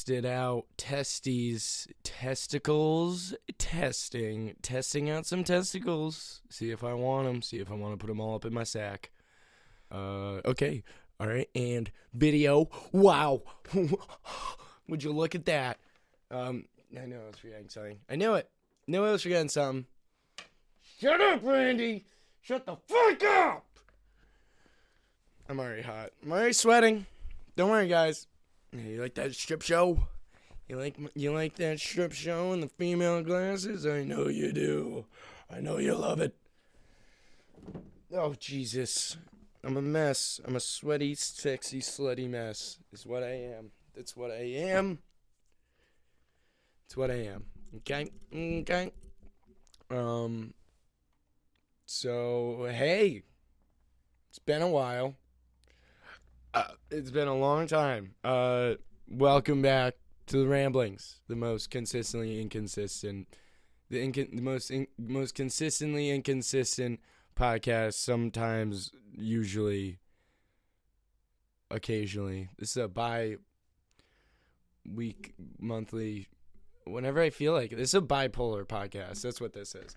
tested out testes, testicles, testing out some testicles. See if I want them, see if I want to put them all up in my sack. Okay, all right, and video. Wow, would you look at that? I knew I was forgetting something. I knew it. I was forgetting something. Shut up, Randy. Shut the fuck up. I'm already hot. I'm already sweating. Don't worry, guys. You like that strip show? You like that strip show and the female glasses? I know you do. I know you love it. Oh, Jesus. I'm a mess. I'm a sweaty, sexy, slutty mess. Is what I am. That's what I am. It's what I am. Okay? Okay? So, hey. It's been a while. It's been a long time. Welcome back to the Ramblings, the most consistently inconsistent, most consistently inconsistent podcast. Sometimes, usually, occasionally. This is a bi-week, monthly, whenever I feel like it. This is a bipolar podcast. That's what this is.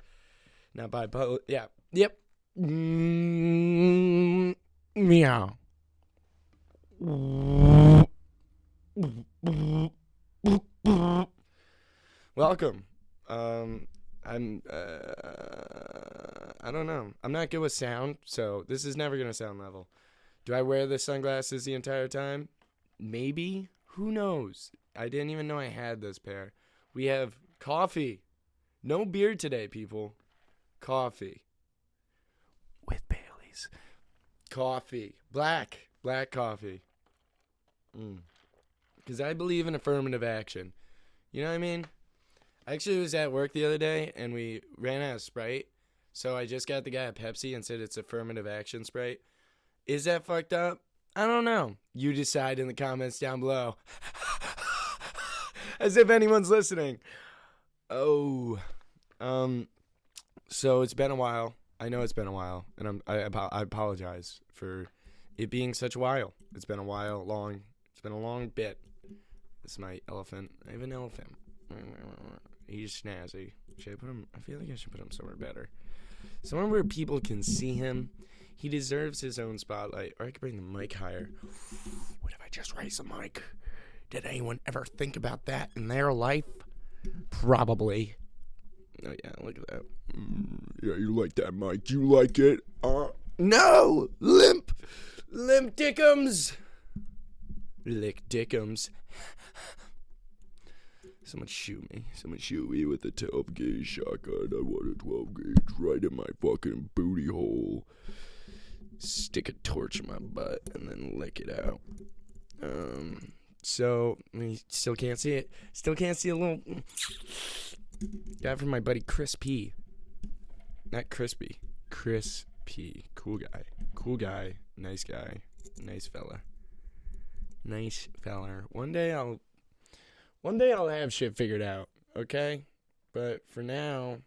Not bipolar. Yeah. Yep. Meow. Welcome. I don't know. I'm not good with sound, so this is never gonna sound level. Do I wear the sunglasses the entire time? Maybe. Who knows? I didn't even know I had this pair. We have coffee. No beer today, people. Coffee. With Baileys. Coffee. Black coffee. Because I believe in affirmative action. You know what I mean? I actually was at work the other day, and we ran out of Sprite. So I just got the guy a Pepsi and said it's affirmative action Sprite. Is that fucked up? I don't know. You decide in the comments down below. As if anyone's listening. Oh. So it's been a while. I know it's been a while, and I apologize for it being such a while. It's been a while, long. It's been a long bit. This is my elephant. I have an elephant. He's snazzy. Should I put him? I feel like I should put him somewhere better. Somewhere where people can see him. He deserves his own spotlight. Or I could bring the mic higher. What if I just raise the mic? Did anyone ever think about that in their life? Probably. Oh, yeah, look at that. Yeah, you like that mic. You like it? No! Limp dickums! Lick dickums. Someone shoot me. Someone shoot me with a 12 gauge shotgun. I want a 12 gauge right in my fucking booty hole. Stick a torch in my butt and then lick it out. So, we still can't see it. Still can't see a little... Got it from my buddy Chris P. Not Crispy. Chris P. Cool guy. Nice guy. Nice fella. One day I'll have shit figured out, okay? But for now,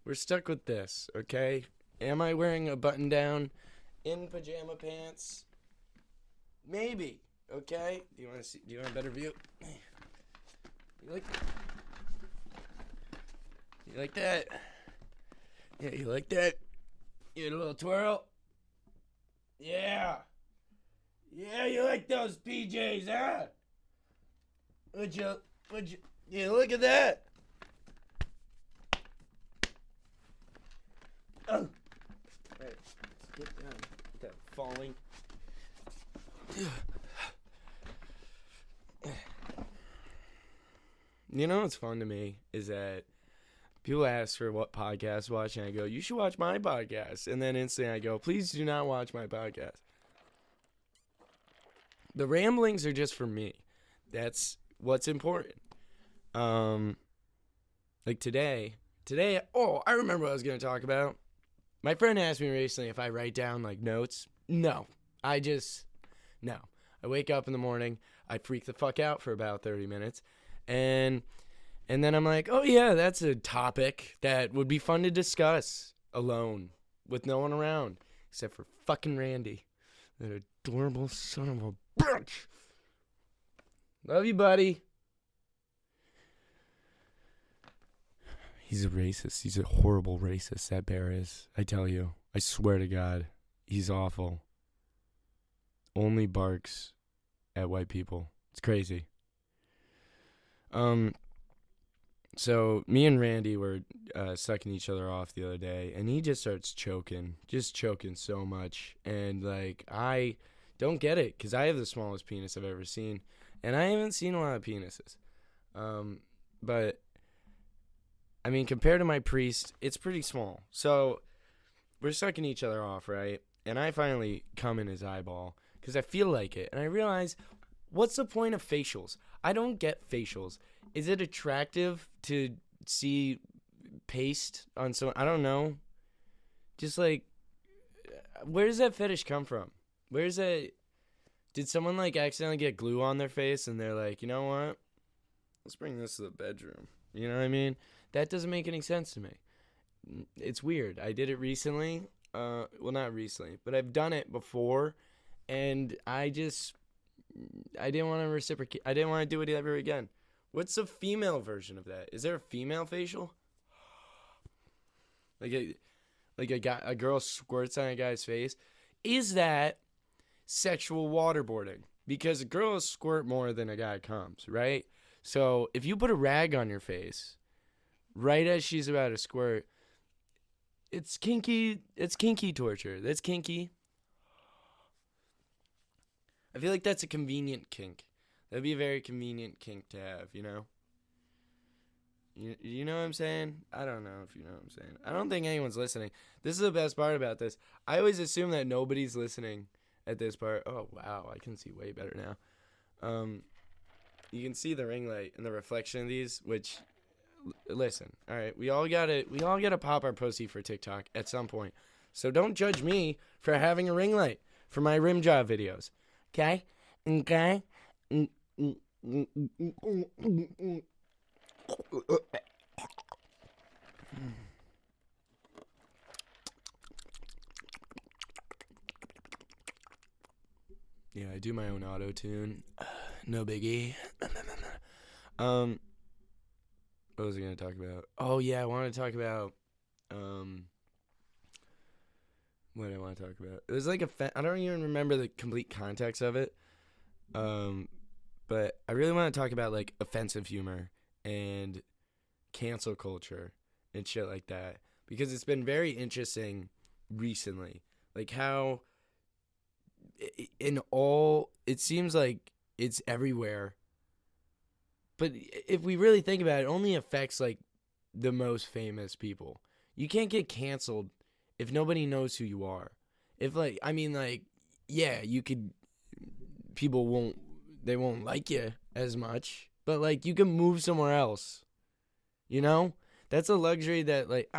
we're stuck with this, okay? Am I wearing a button down in pajama pants? Maybe, okay? Do you want a better view? You like that? Yeah, you like that? You get a little twirl? Yeah, you like those PJs, huh? Would you, yeah, look at that. Oh. Right, get down. Get that falling. You know what's fun to me is that people ask for what podcast to watch, and I go, you should watch my podcast. And then instantly I go, please do not watch my podcast. The ramblings are just for me. That's what's important. Like today, oh, I remember what I was going to talk about. My friend asked me recently if I write down, like, notes. No. I wake up in the morning, I freak the fuck out for about 30 minutes, and then I'm like, oh, yeah, that's a topic that would be fun to discuss alone with no one around, except for fucking Randy, that adorable son of a bitch. Love you, buddy. He's a racist. He's a horrible racist, that bear is. I tell you. I swear to God. He's awful. Only barks at white people. It's crazy. So me and Randy were sucking each other off the other day, and he just starts choking so much, and like I don't get it because I have the smallest penis I've ever seen, and I haven't seen a lot of penises, but I mean compared to my priest, it's pretty small. So we're sucking each other off, right? And I finally come in his eyeball because I feel like it, and I realize, what's the point of facials? I don't get facials. Is it attractive to see paste on someone? I don't know. Just like, where does that fetish come from? Where's that? Did someone like accidentally get glue on their face and they're like, you know what? Let's bring this to the bedroom. You know what I mean? That doesn't make any sense to me. It's weird. I did it recently. Well, not recently, but I've done it before, and I didn't want to reciprocate. I didn't want to do it ever again. What's the female version of that? Is there a female facial? Like a girl squirts on a guy's face? Is that sexual waterboarding? Because a girl squirt more than a guy comes, right? So if you put a rag on your face right as she's about to squirt, it's kinky. It's kinky torture. That's kinky. I feel like that's a convenient kink. That'd be a very convenient kink to have, you know? You know what I'm saying? I don't know if you know what I'm saying. I don't think anyone's listening. This is the best part about this. I always assume that nobody's listening at this part. Oh, wow. I can see way better now. You can see the ring light and the reflection of these, which, listen, all right, we all gotta pop our pussy for TikTok at some point. So don't judge me for having a ring light for my rim job videos. Okay? Okay? Yeah, I do my own auto tune. No biggie. What was I gonna talk about? Oh yeah, I wanted to talk about what did I want to talk about? It was like I don't even remember the complete context of it. But I really want to talk about like offensive humor and cancel culture and shit like that, because it's been very interesting recently. Like how it seems like it's everywhere. But if we really think about it, it only affects like the most famous people. You can't get canceled if nobody knows who you are. If like, I mean like, yeah, you could, people won't like you as much, but like you can move somewhere else. You know? That's a luxury that like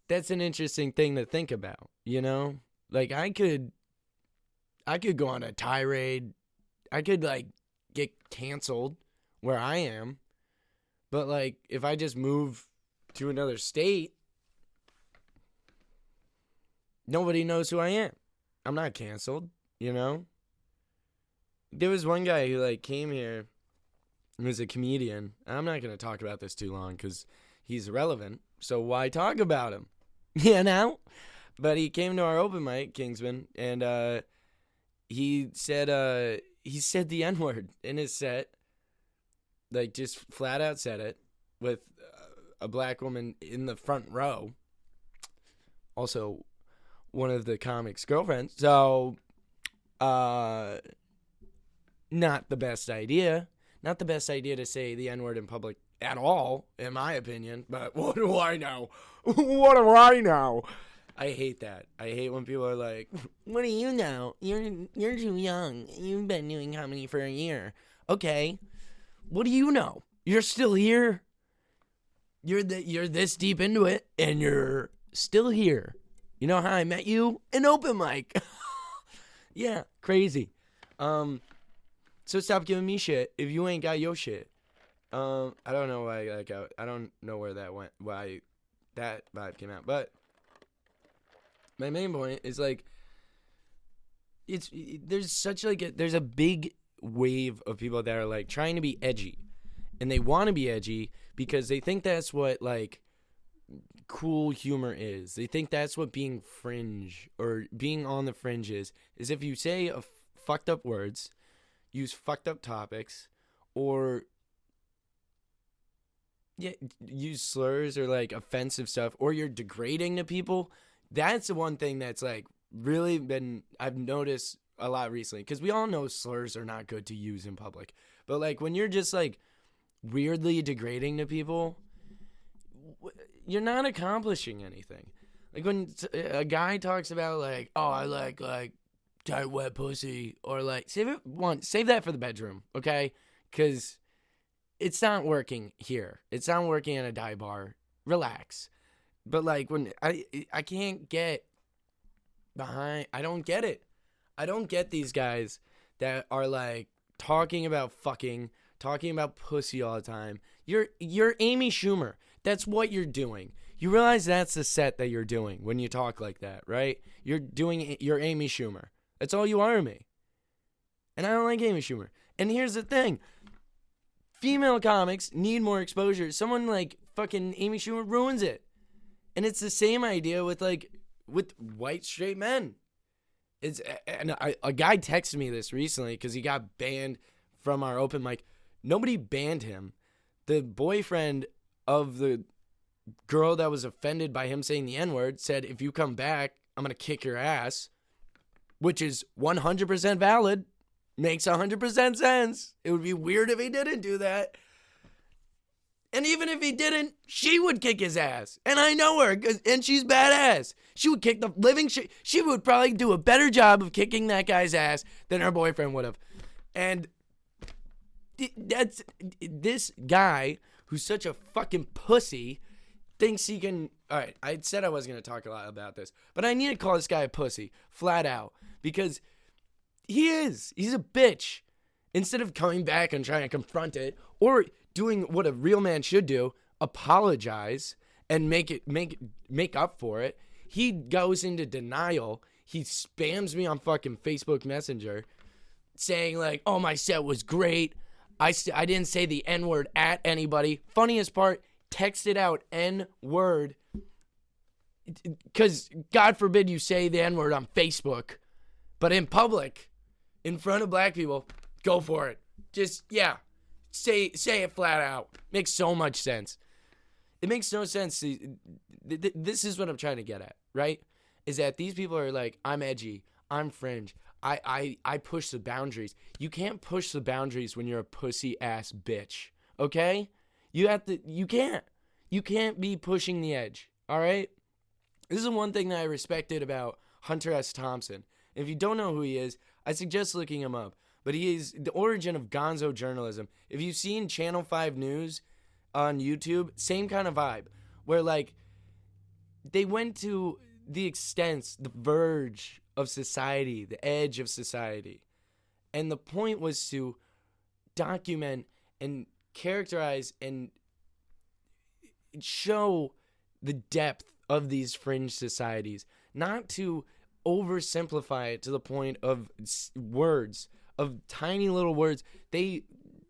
that's an interesting thing to think about, you know? Like I could go on a tirade. I could like get canceled where I am. But like if I just move to another state, nobody knows who I am. I'm not canceled, you know? There was one guy who like came here, he was a comedian. I'm not going to talk about this too long because he's irrelevant, so why talk about him? You know? But he came to our open mic, Kingsman, and he said the N-word in his set. Like, just flat out said it with a black woman in the front row. Also, one of the comic's girlfriends. So, not the best idea. Not the best idea to say the N-word in public at all, in my opinion. But what do I know? What do I know? I hate that. I hate when people are like, what do you know? You're too young. You've been doing comedy for a year. Okay. What do you know? You're still here. You're this deep into it, and you're still here. You know how I met you? An open mic. Yeah, crazy. So stop giving me shit if you ain't got your shit. I don't know why I don't know where that went, why that vibe came out, but my main point is like there's a big wave of people that are like trying to be edgy, and they want to be edgy because they think that's what like cool humor is. They think that's what being fringe or being on the fringe is if you say fucked up words, use fucked up topics, or use slurs or like offensive stuff, or you're degrading to people. That's the one thing that's like really been I've noticed a lot recently, because we all know slurs are not good to use in public, but like when you're just like weirdly degrading to people, you're not accomplishing anything. Like when a guy talks about like, oh, I like tight wet pussy, or like save that for the bedroom, okay? Because it's not working here. It's not working at a dive bar. Relax. But like when I can't get behind, I don't get it. I don't get these guys that are like talking about fucking, talking about pussy all the time. You're Amy Schumer. That's what you're doing. You realize that's the set that you're doing when you talk like that, right? You're Amy Schumer. That's all you are to me. And I don't like Amy Schumer. And here's the thing. Female comics need more exposure. Someone like fucking Amy Schumer ruins it. And it's the same idea with white straight men. A guy texted me this recently because he got banned from our open mic. Nobody banned him. The boyfriend of the girl that was offended by him saying the N-word said, if you come back, I'm going to kick your ass, which is 100% valid. Makes 100% sense. It would be weird if he didn't do that. And even if he didn't, she would kick his ass. And I know her, and she's badass. She would kick the living shit. She would probably do a better job of kicking that guy's ass than her boyfriend would have. And that's this guy who's such a fucking pussy thinks he can. All right, I said I wasn't going to talk a lot about this, but I need to call this guy a pussy, flat out, because he is. He's a bitch. Instead of coming back and trying to confront it, or doing what a real man should do, apologize and make up for it, he goes into denial. He spams me on fucking Facebook Messenger saying like, oh, my set was great. I didn't say the N-word at anybody. Funniest part, texted out N-word, because God forbid you say the N-word on Facebook, but in public, in front of black people, go for it. Just, yeah, say it flat out. Makes so much sense. It makes no sense. This is what I'm trying to get at, right? Is that these people are like, I'm edgy, I'm fringe, I push the boundaries. You can't push the boundaries when you're a pussy ass bitch, okay? You can't be pushing the edge, all right? This is one thing that I respected about Hunter S. Thompson. If you don't know who he is, I suggest looking him up. But he is the origin of gonzo journalism. If you've seen Channel 5 News on YouTube, same kind of vibe. Where, like, they went to the extents, the verge of society, the edge of society. And the point was to document and characterize and show the depth of these fringe societies. Not to oversimplify it to the point of words, of tiny little words. They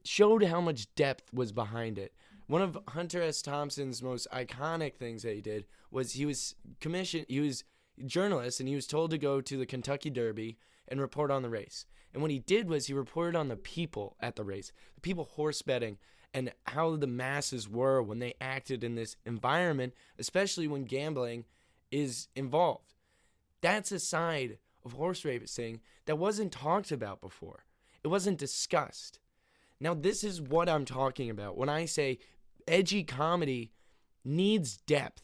showed how much depth was behind it. One of Hunter S. Thompson's most iconic things that he did was he was a journalist, and he was told to go to the Kentucky Derby and report on the race. And what he did was he reported on the people at the race, the people horse betting, and how the masses were when they acted in this environment, especially when gambling is involved. That's a side of horse racing that wasn't talked about before. It wasn't discussed. Now, this is what I'm talking about when I say edgy comedy needs depth.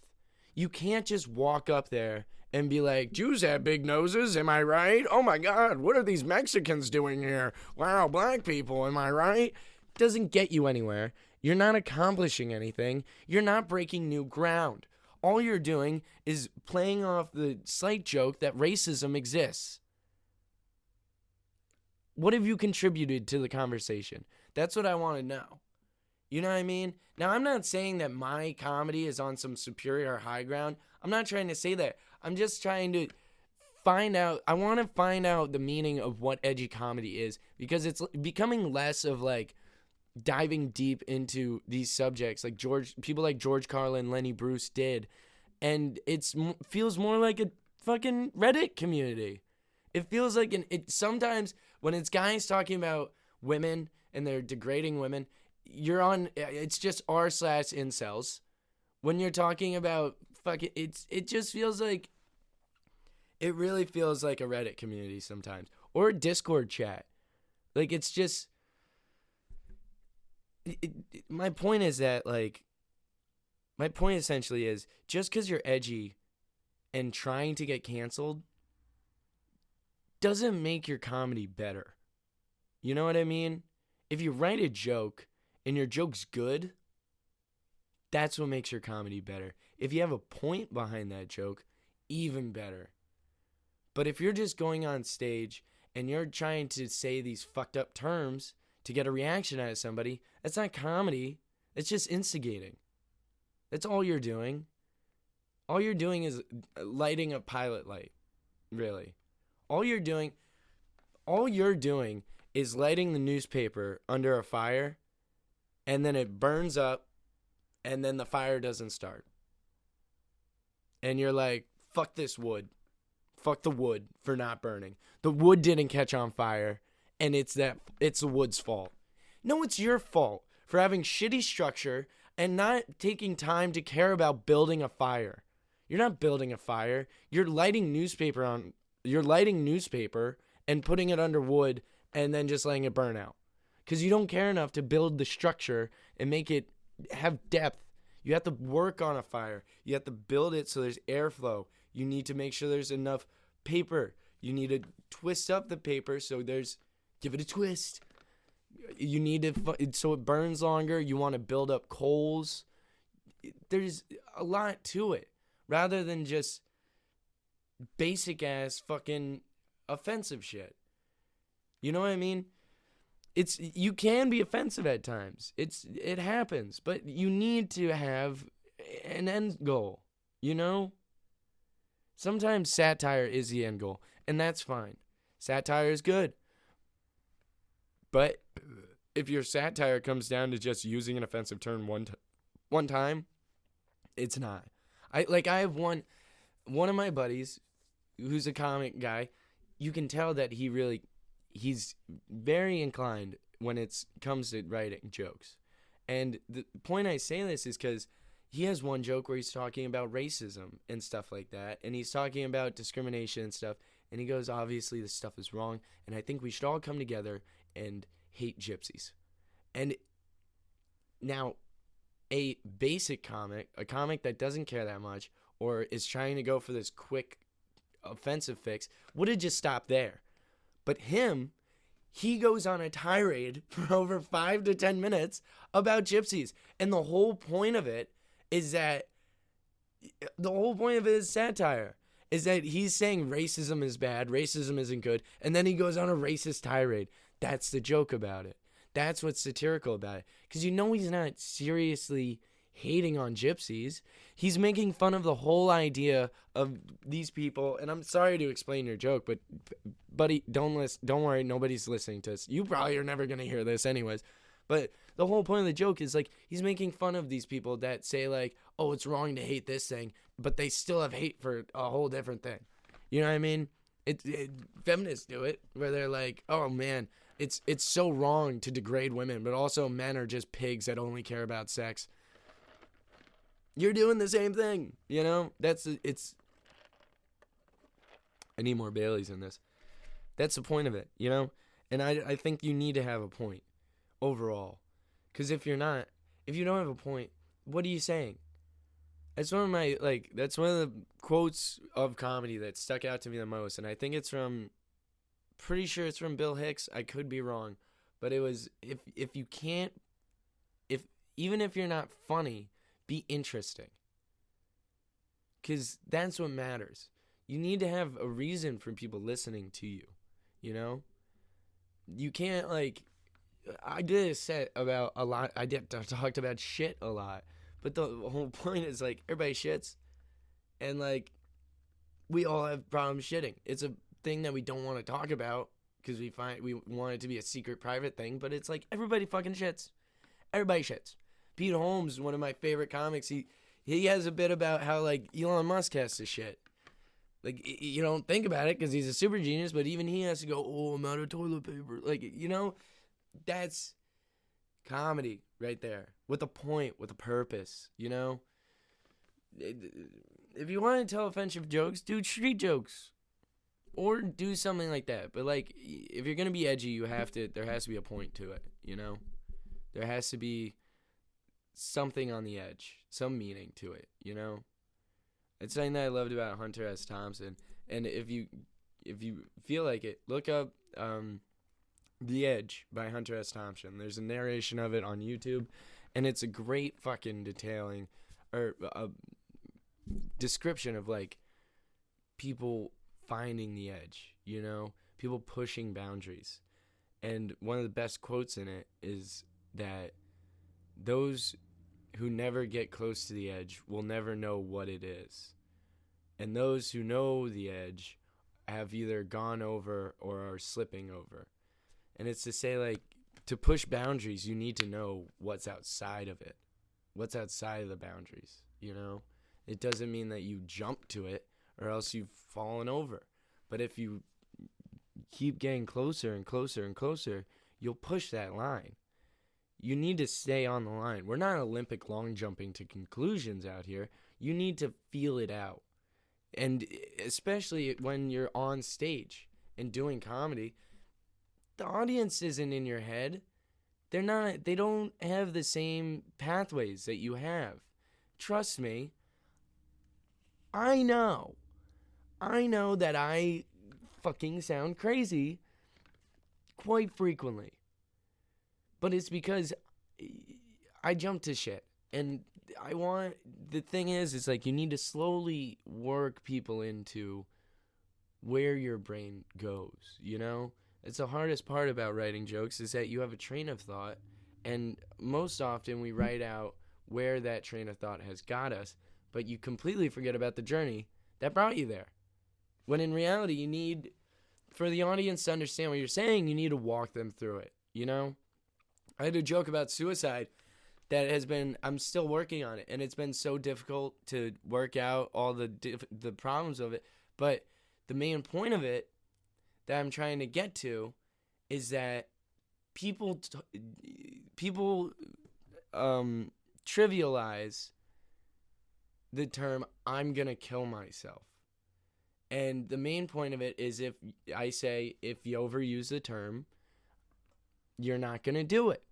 You can't just walk up there and be like, Jews have big noses, am I right? Oh my God, what are these Mexicans doing here? Wow, black people, am I right? Doesn't get you anywhere. You're not accomplishing anything. You're not breaking new ground. All you're doing is playing off the slight joke that racism exists. What have you contributed to the conversation? That's what I want to know. You know what I mean? Now, I'm not saying that my comedy is on some superior high ground. I'm not trying to say that. I'm just trying to I want to find out the meaning of what edgy comedy is, because it's becoming less of like diving deep into these subjects like people like George Carlin, Lenny Bruce did, and feels more like a fucking Reddit community. It feels like sometimes when it's guys talking about women and they're degrading women, it's just r/incels. When you're talking about it just feels like, it really feels like a Reddit community sometimes, or a Discord chat. Like, it's just, my point is that, like, my point essentially is, just because you're edgy and trying to get canceled doesn't make your comedy better. You know what I mean? If you write a joke and your joke's good, that's what makes your comedy better. If you have a point behind that joke, even better. But if you're just going on stage and you're trying to say these fucked up terms to get a reaction out of somebody, that's not comedy. It's just instigating. That's all you're doing. All you're doing is lighting a pilot light, really. All you're doing is lighting the newspaper under a fire, and then it burns up, and then the fire doesn't start. And you're like, fuck this wood. Fuck the wood for not burning. The wood didn't catch on fire, and it's the wood's fault. No, it's your fault for having shitty structure and not taking time to care about building a fire. You're not building a fire. You're lighting newspaper and putting it under wood and then just letting it burn out. Because you don't care enough to build the structure and make it have depth. You have to work on a fire. You have to build it so there's airflow. You need to make sure there's enough paper. You need to twist up the paper give it a twist. You need it so it burns longer. You want to build up coals. There's a lot to it, rather than just basic ass fucking offensive shit. You know what I mean? You can be offensive at times. It happens, but you need to have an end goal, you know? Sometimes satire is the end goal, and that's fine. Satire is good. But if your satire comes down to just using an offensive term one time, it's not. I have one of my buddies who's a comic guy. You can tell that he's very inclined when it comes to writing jokes. And the point I say this is because he has one joke where he's talking about racism and stuff like that, and he's talking about discrimination and stuff, and he goes, obviously this stuff is wrong, and I think we should all come together and hate gypsies. And now, a basic comic, a comic that doesn't care that much, or is trying to go for this quick offensive fix, would have just stopped there. But he goes on a tirade for over 5 to 10 minutes about gypsies. And the whole point of it is satire. Is that he's saying racism is bad, racism isn't good, and then he goes on a racist tirade. That's the joke about it. That's what's satirical about it. Because he's not seriously hating on gypsies. He's making fun of the whole idea of these people. And I'm sorry to explain your joke, but buddy, don't worry, nobody's listening to this. You probably are never going to hear this anyways. But the whole point of the joke is, like, he's making fun of these people that say, like, oh, it's wrong to hate this thing, but they still have hate for a whole different thing. You know what I mean? Feminists do it, where they're like, oh man, it's so wrong to degrade women, but also men are just pigs that only care about sex. You're doing the same thing, you know? I need more Baileys in this. That's the point of it, you know? And I think you need to have a point overall. Because if you don't have a point, what are you saying? That's one of the quotes of comedy that stuck out to me the most. And I think pretty sure it's from Bill Hicks. I could be wrong. But it was, even if you're not funny, be interesting. Because that's what matters. You need to have a reason for people listening to you, you know? You can't, I did a set about a lot. I talked about shit a lot. But the whole point is, everybody shits. And, we all have problems shitting. It's a thing that we don't want to talk about because we want it to be a secret, private thing. But it's like everybody fucking shits. Everybody shits. Pete Holmes, one of my favorite comics, he has a bit about how like Elon Musk has to shit. Like, you don't think about it because he's a super genius, but even he has to go, oh, I'm out of toilet paper. Like, that's comedy right there. With a point, with a purpose, If you want to tell offensive jokes, do street jokes. Or do something like that. But, like, if you're going to be edgy, there has to be a point to it, There has to be something on the edge, some meaning to it, It's something that I loved about Hunter S. Thompson. And if you feel like it, look up The Edge by Hunter S. Thompson. There's a narration of it on YouTube, and it's a great fucking detailing or description of like people finding the edge, people pushing boundaries. And one of the best quotes in it is that those who never get close to the edge will never know what it is. And those who know the edge have either gone over or are slipping over. And it's to say, like, to push boundaries, you need to know what's outside of it. What's outside of the boundaries, It doesn't mean that you jump to it or else you've fallen over. But if you keep getting closer and closer and closer, you'll push that line. You need to stay on the line. We're not Olympic long jumping to conclusions out here. You need to feel it out. And especially when you're on stage and doing comedy, the audience isn't in your head. They don't have the same pathways that you have. Trust me. I know that I fucking sound crazy quite frequently. But it's because I jump to shit. And the thing is like you need to slowly work people into where your brain goes, It's the hardest part about writing jokes is that you have a train of thought, and most often we write out where that train of thought has got us, but you completely forget about the journey that brought you there. When in reality, you need, for the audience to understand what you're saying, you need to walk them through it, I had a joke about suicide that I'm still working on it, and it's been so difficult to work out all the problems of it, but the main point of it that I'm trying to get to is that people trivialize the term I'm gonna kill myself. And the main point of it is if you overuse the term, you're not gonna do it.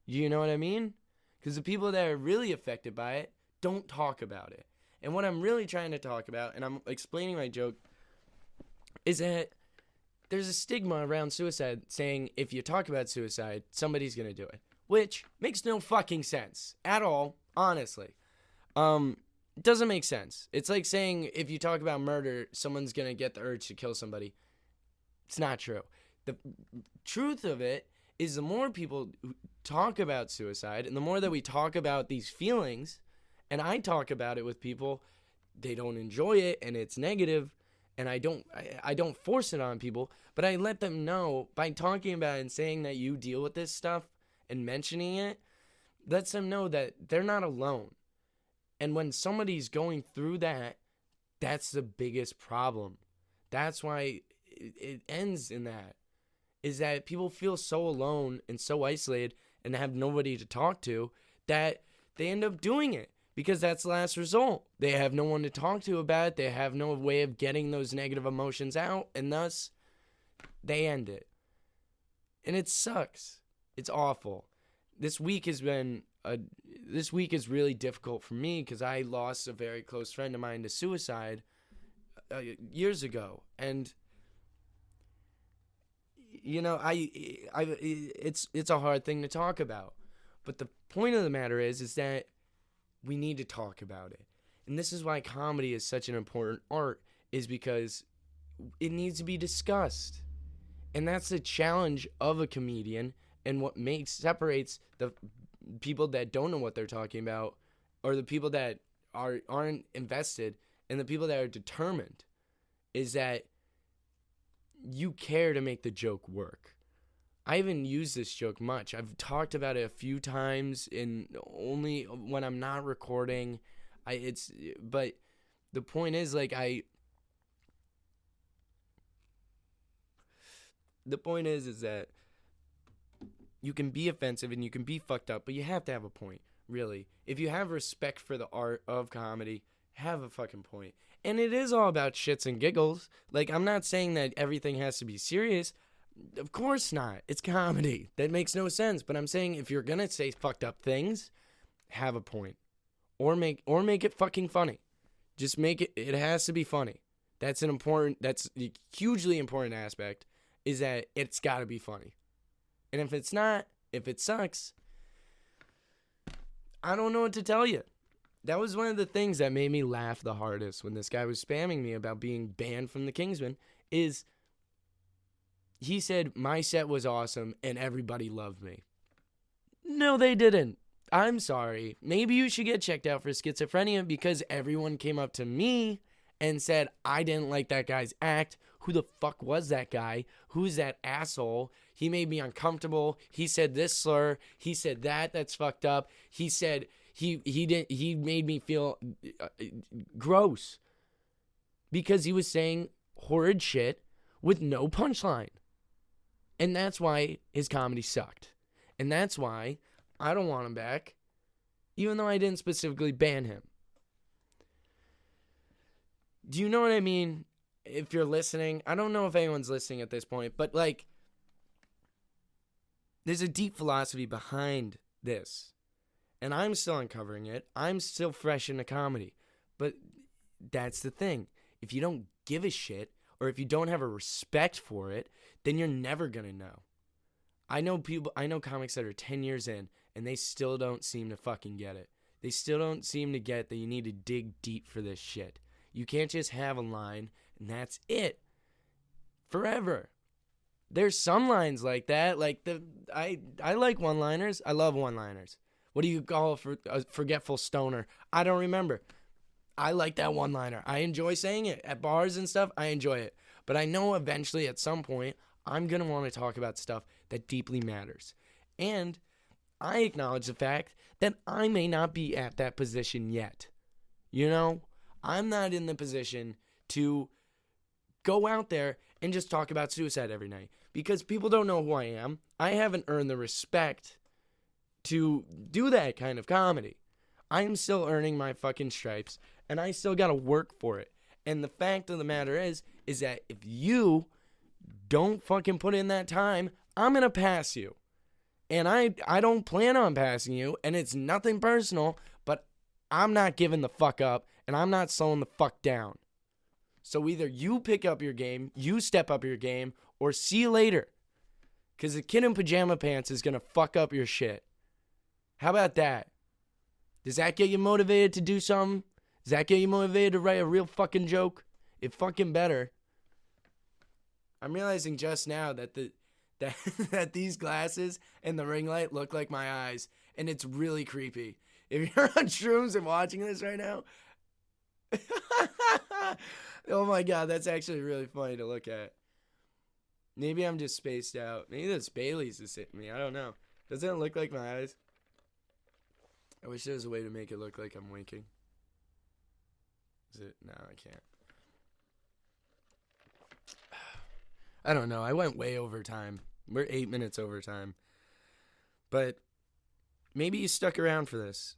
You know what I mean? Because the people that are really affected by it don't talk about it. And what I'm really trying to talk about, and I'm explaining my joke, is that there's a stigma around suicide saying if you talk about suicide, somebody's going to do it. Which makes no fucking sense at all, honestly. It doesn't make sense. It's like saying if you talk about murder, someone's going to get the urge to kill somebody. It's not true. The truth of it is the more people talk about suicide and the more that we talk about these feelings, and I talk about it with people, they don't enjoy it and it's negative, and I don't force it on people, but I let them know by talking about it and saying that you deal with this stuff and mentioning it, lets them know that they're not alone. And when somebody's going through that, that's the biggest problem. That's why it ends in that. Is that people feel so alone and so isolated and have nobody to talk to that they end up doing it because that's the last result. They have no one to talk to about it. They have no way of getting those negative emotions out, and thus they end it. And it sucks. It's awful. This week is really difficult for me because I lost a very close friend of mine to suicide years ago, and it's a hard thing to talk about. But the point of the matter is that we need to talk about it. And this is why comedy is such an important art, is because it needs to be discussed. And that's the challenge of a comedian, and what separates the people that don't know what they're talking about or the people that aren't invested and the people that are determined is that you care to make the joke work. I haven't used this joke much. I've talked about it a few times, in only when I'm not recording. But the point is, like, the point is that you can be offensive and you can be fucked up, but you have to have a point, really. If you have respect for the art of comedy, have a fucking point. And it is all about shits and giggles. Like, I'm not saying that everything has to be serious. Of course not. It's comedy. That makes no sense. But I'm saying if you're gonna say fucked up things, have a point. Or make it fucking funny. Just make it. It has to be funny. That's a hugely important aspect, is that it's gotta be funny. And if it's not, if it sucks, I don't know what to tell you. That was one of the things that made me laugh the hardest when this guy was spamming me about being banned from the Kingsman, is he said my set was awesome and everybody loved me. No, they didn't. I'm sorry. Maybe you should get checked out for schizophrenia, because everyone came up to me and said I didn't like that guy's act. Who the fuck was that guy? Who's that asshole? He made me uncomfortable. He said this slur. He said that. That's fucked up. He said he made me feel gross because he was saying horrid shit with no punchline. And that's why his comedy sucked. And that's why I don't want him back, even though I didn't specifically ban him. Do you know what I mean? If you're listening, I don't know if anyone's listening at this point, but like, there's a deep philosophy behind this. And I'm still uncovering it. I'm still fresh into comedy. But that's the thing. If you don't give a shit, or if you don't have a respect for it, then you're never going to know. I know comics that are 10 years in, and they still don't seem to fucking get it. They still don't seem to get that you need to dig deep for this shit. You can't just have a line, and that's it. Forever. There's some lines like that. Like, I like one-liners. I love one-liners. What do you call a forgetful stoner? I don't remember. I like that one-liner. I enjoy saying it. At bars and stuff, I enjoy it. But I know eventually, at some point, I'm going to want to talk about stuff that deeply matters. And I acknowledge the fact that I may not be at that position yet. You know? I'm not in the position to go out there and just talk about suicide every night, because people don't know who I am. I haven't earned the respect to do that kind of comedy. I'm still earning my fucking stripes, and I still gotta work for it. And the fact of the matter is that if you don't fucking put in that time, I'm gonna pass you. And I don't plan on passing you, and it's nothing personal, but I'm not giving the fuck up, and I'm not slowing the fuck down. So either you pick up your game, you step up your game, or see you later. Because the kid in pajama pants is gonna fuck up your shit. How about that? Does that get you motivated to do something? Does that get you motivated to write a real fucking joke? It fucking better. I'm realizing just now that that these glasses and the ring light look like my eyes, and it's really creepy. If you're on shrooms and watching this right now, oh my god, that's actually really funny to look at. Maybe I'm just spaced out. Maybe this Bailey's is hitting me. I don't know. Doesn't it look like my eyes? I wish there was a way to make it look like I'm winking. Is it? No, I can't. I don't know. I went way over time. We're 8 minutes over time. But maybe you stuck around for this.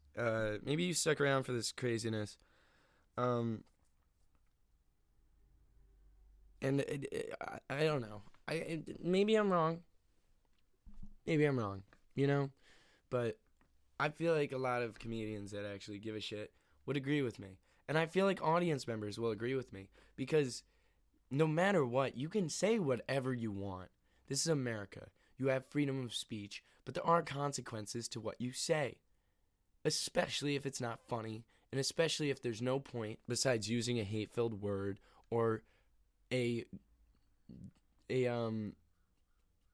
Maybe you stuck around for this craziness. And I don't know. Maybe I'm wrong. Maybe I'm wrong, you know? But I feel like a lot of comedians that actually give a shit would agree with me. And I feel like audience members will agree with me. Because no matter what, you can say whatever you want. This is America. You have freedom of speech, but there are consequences to what you say. Especially if it's not funny, and especially if there's no point besides using a hate-filled word or a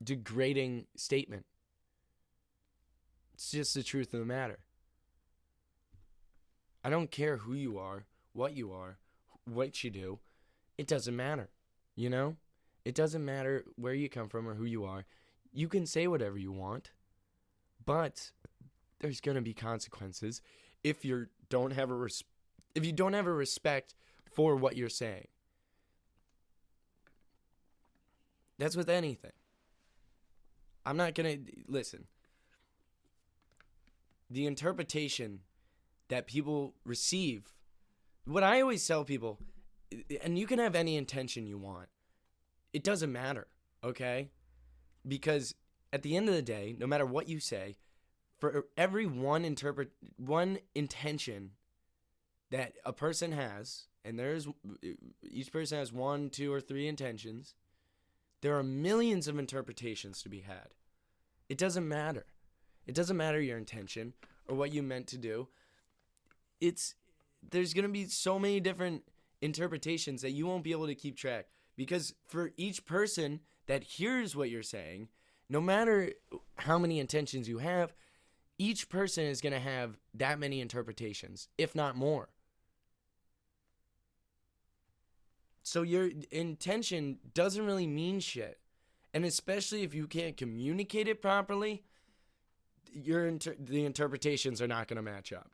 degrading statement. It's just the truth of the matter. I don't care who you are, what you are, what you do, it doesn't matter. You know? It doesn't matter where you come from or who you are. You can say whatever you want, but there's going to be consequences if you don't have a respect for what you're saying. That's with anything. I'm not going to listen. The interpretation that people receive, what I always tell people, and you can have any intention you want. It doesn't matter, okay? Because at the end of the day, no matter what you say, for every one intention that a person has, and each person has 1, 2, or 3 intentions, there are millions of interpretations to be had. It doesn't matter. It doesn't matter your intention or what you meant to do. There's going to be so many different interpretations that you won't be able to keep track. Because for each person that hears what you're saying, no matter how many intentions you have, each person is going to have that many interpretations, if not more. So your intention doesn't really mean shit. And especially if you can't communicate it properly, the interpretations are not going to match up.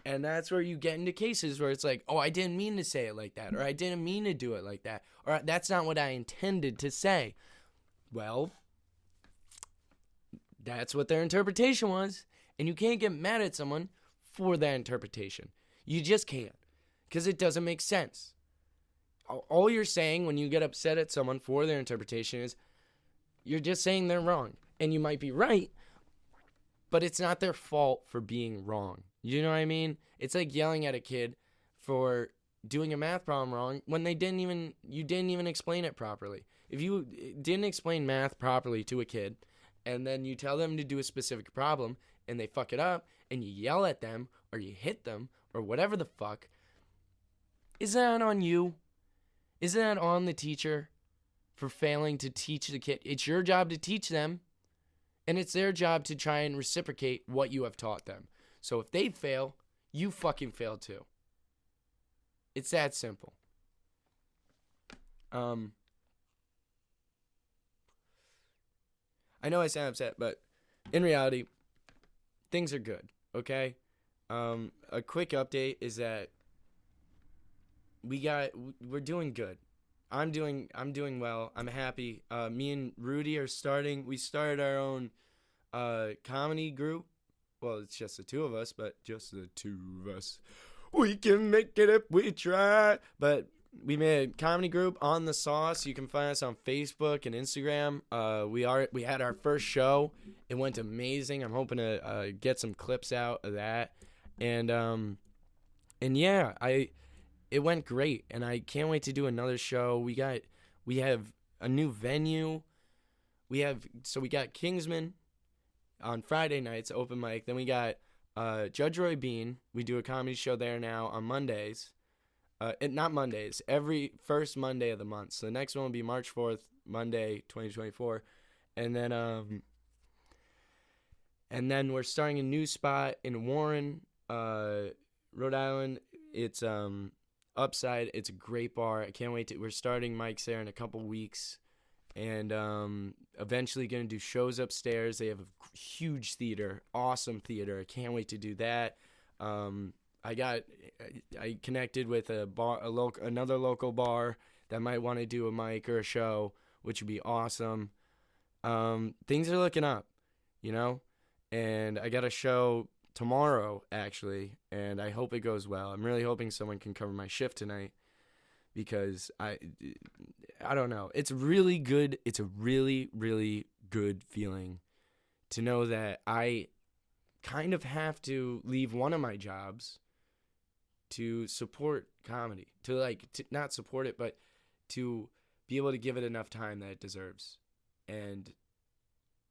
And that's where you get into cases where it's like, oh, I didn't mean to say it like that, or I didn't mean to do it like that, or that's not what I intended to say. Well, that's what their interpretation was. And you can't get mad at someone for that interpretation. You just can't, because it doesn't make sense. All you're saying when you get upset at someone for their interpretation is you're just saying they're wrong. And you might be right, but it's not their fault for being wrong. You know what I mean? It's like yelling at a kid for doing a math problem wrong when you didn't even explain it properly. If you didn't explain math properly to a kid, and then you tell them to do a specific problem, and they fuck it up, and you yell at them, or you hit them, or whatever the fuck, is that on you? Isn't that on the teacher for failing to teach the kid? It's your job to teach them, and it's their job to try and reciprocate what you have taught them. So if they fail, you fucking fail too. It's that simple. I know I sound upset, but in reality, things are good, okay? A quick update is that we're doing good. I'm doing well. I'm happy. Me and Rudy we started our own comedy group. Well, it's just the two of us, but just the two of us. We can make it if we try. But we made a comedy group, On the Sauce. You can find us on Facebook and Instagram. We had our first show. It went amazing. I'm hoping to get some clips out of that. And yeah, it went great, and I can't wait to do another show. We have a new venue. We got Kingsman on Friday nights, open mic. Then we got Judge Roy Bean. We do a comedy show there now on Mondays. Not Mondays, every first Monday of the month. So the next one will be March 4th, Monday, 2024. And then we're starting a new spot in Warren, Rhode Island. It's Upside. It's a great bar. I can't wait we're starting mics there in a couple weeks. And eventually going to do shows upstairs. They have a huge theater, awesome theater. I can't wait to do that. I connected with another local bar that might want to do a mic or a show, which would be awesome. Things are looking up, you know? And I got a show tomorrow, actually, and I hope it goes well. I'm really hoping someone can cover my shift tonight, because I don't know. It's really good. It's a really, really good feeling to know that I kind of have to leave one of my jobs to support comedy, to not support it, but to be able to give it enough time that it deserves. And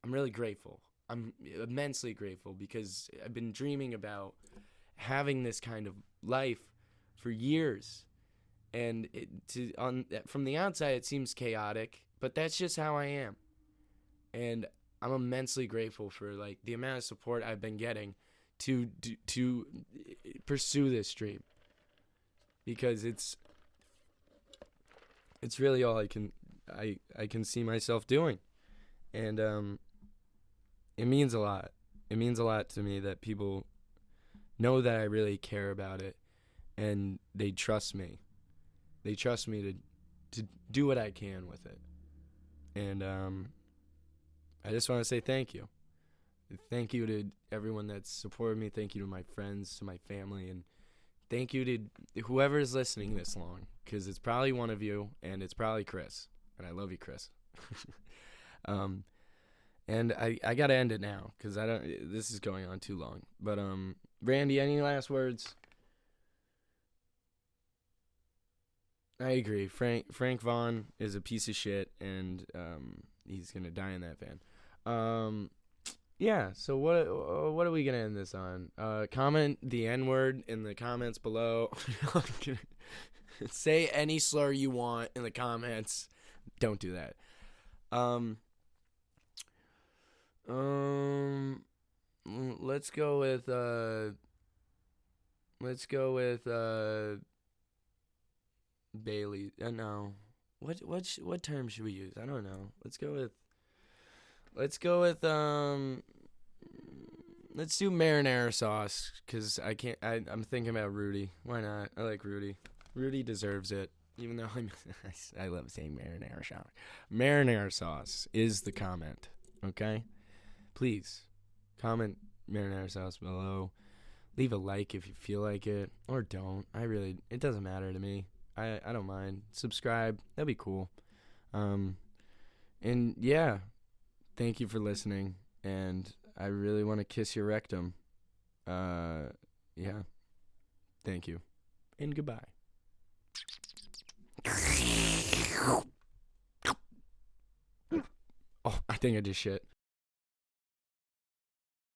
I'm really grateful. I'm immensely grateful, because I've been dreaming about having this kind of life for years. And from the outside, it seems chaotic, but that's just how I am. And I'm immensely grateful for the amount of support I've been getting to pursue this dream, because it's it's really all I can see myself doing. And it means a lot. It means a lot to me that people know that I really care about it, and they trust me. They trust me to do what I can with it. And I just want to say thank you. Thank you to everyone that's supported me. Thank you to my friends, to my family, and thank you to whoever is listening this long, because it's probably one of you, and it's probably Chris. And I love you, Chris. And I gotta end it now, because I don't. This is going on too long. But Randy, any last words? I agree. Frank Vaughn is a piece of shit, and he's gonna die in that van. Yeah. So what are we gonna end this on? Comment the N-word in the comments below. Say any slur you want in the comments. Don't do that. Let's go with Bailey. No. What term should we use? I don't know. Let's go with let's do marinara sauce, cuz I'm thinking about Rudy. Why not? I like Rudy. Rudy deserves it. Even though I love saying marinara sauce. Marinara sauce is the comment. Okay? Please comment marinara sauce below. Leave a like if you feel like it, or don't. It doesn't matter to me. I don't mind. Subscribe. That'd be cool. And yeah, thank you for listening. And I really want to kiss your rectum. Yeah. Thank you. And goodbye. Oh, I think I just shit.